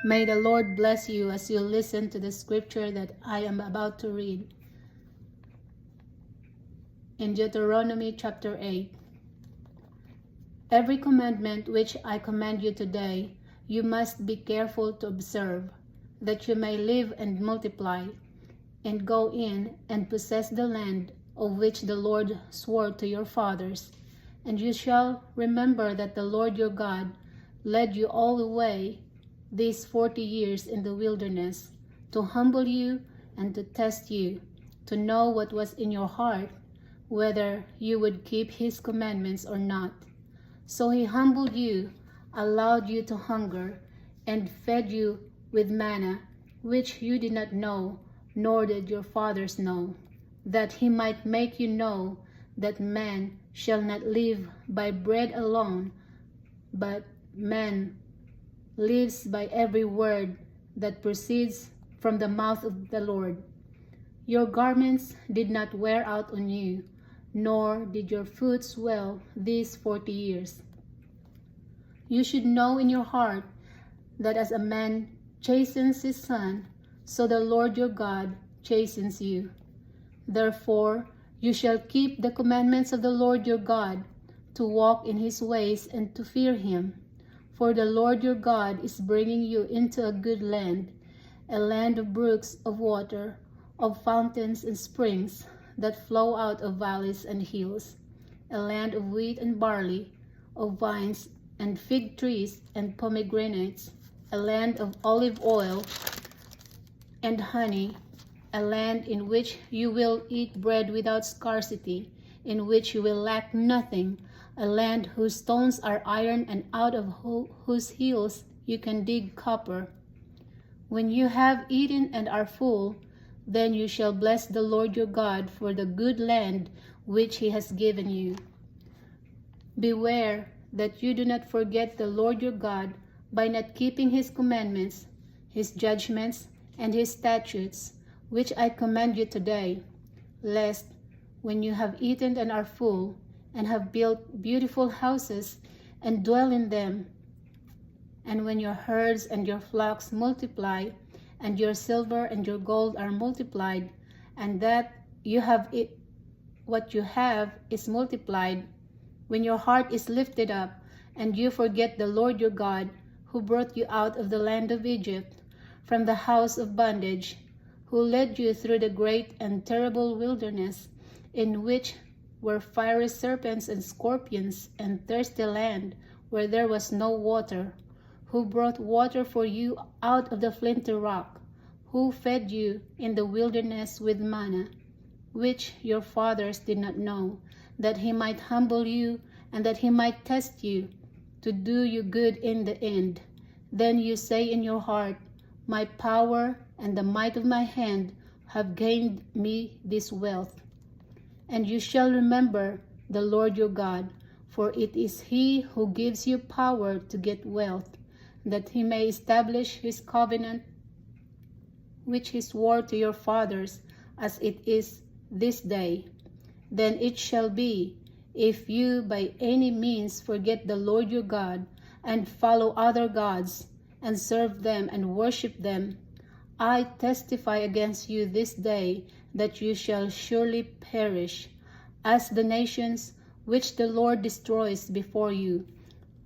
May the Lord bless you as you listen to the scripture that I am about to read. In Deuteronomy chapter 8. Every commandment which I command you today, you must be careful to observe, that you may live and multiply, and go in and possess the land of which the Lord swore to your fathers. And you shall remember that the Lord your God led you all the way these 40 years in the wilderness, to humble you and to test you, to know what was in your heart, whether you would keep his commandments or not. So he humbled you, allowed you to hunger, and fed you with manna, which you did not know, nor did your fathers know, that he might make you know that man shall not live by bread alone, but man lives by every word that proceeds from the mouth of the Lord. Your garments did not wear out on you, nor did your foot swell these 40 years. You should know in your heart that as a man chastens his son, so the Lord your God chastens you. Therefore, you shall keep the commandments of the Lord your God, to walk in his ways and to fear him. For the Lord your God is bringing you into a good land, a land of brooks of water, of fountains and springs that flow out of valleys and hills, a land of wheat and barley, of vines and fig trees and pomegranates, a land of olive oil and honey, a land in which you will eat bread without scarcity, in which you will lack nothing, a land whose stones are iron and out of whose hills you can dig copper. When you have eaten and are full, then you shall bless the Lord your God for the good land which he has given you. Beware that you do not forget the Lord your God by not keeping his commandments, his judgments, and his statutes, which I command you today, lest when you have eaten and are full, and have built beautiful houses and dwell in them, and when your herds and your flocks multiply, and your silver and your gold are multiplied, and that you have what you have is multiplied, when your heart is lifted up, and you forget the Lord your God, who brought you out of the land of Egypt, from the house of bondage, who led you through the great and terrible wilderness, in which were fiery serpents and scorpions, and thirsty land, where there was no water, who brought water for you out of the flinty rock, who fed you in the wilderness with manna, which your fathers did not know, that he might humble you, and that he might test you, to do you good in the end. Then you say in your heart, my power and the might of my hand have gained me this wealth. And you shall remember the Lord your God, for it is he who gives you power to get wealth, that he may establish his covenant, which he swore to your fathers, as it is this day. Then it shall be, if you by any means forget the Lord your God, and follow other gods, and serve them and worship them, I testify against you this day that you shall surely perish, as the nations which the Lord destroys before you.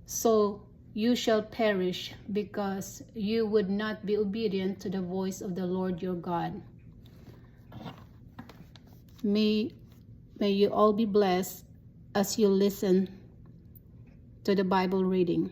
So you shall perish, because you would not be obedient to the voice of the Lord your God. May you all be blessed as you listen to the Bible reading.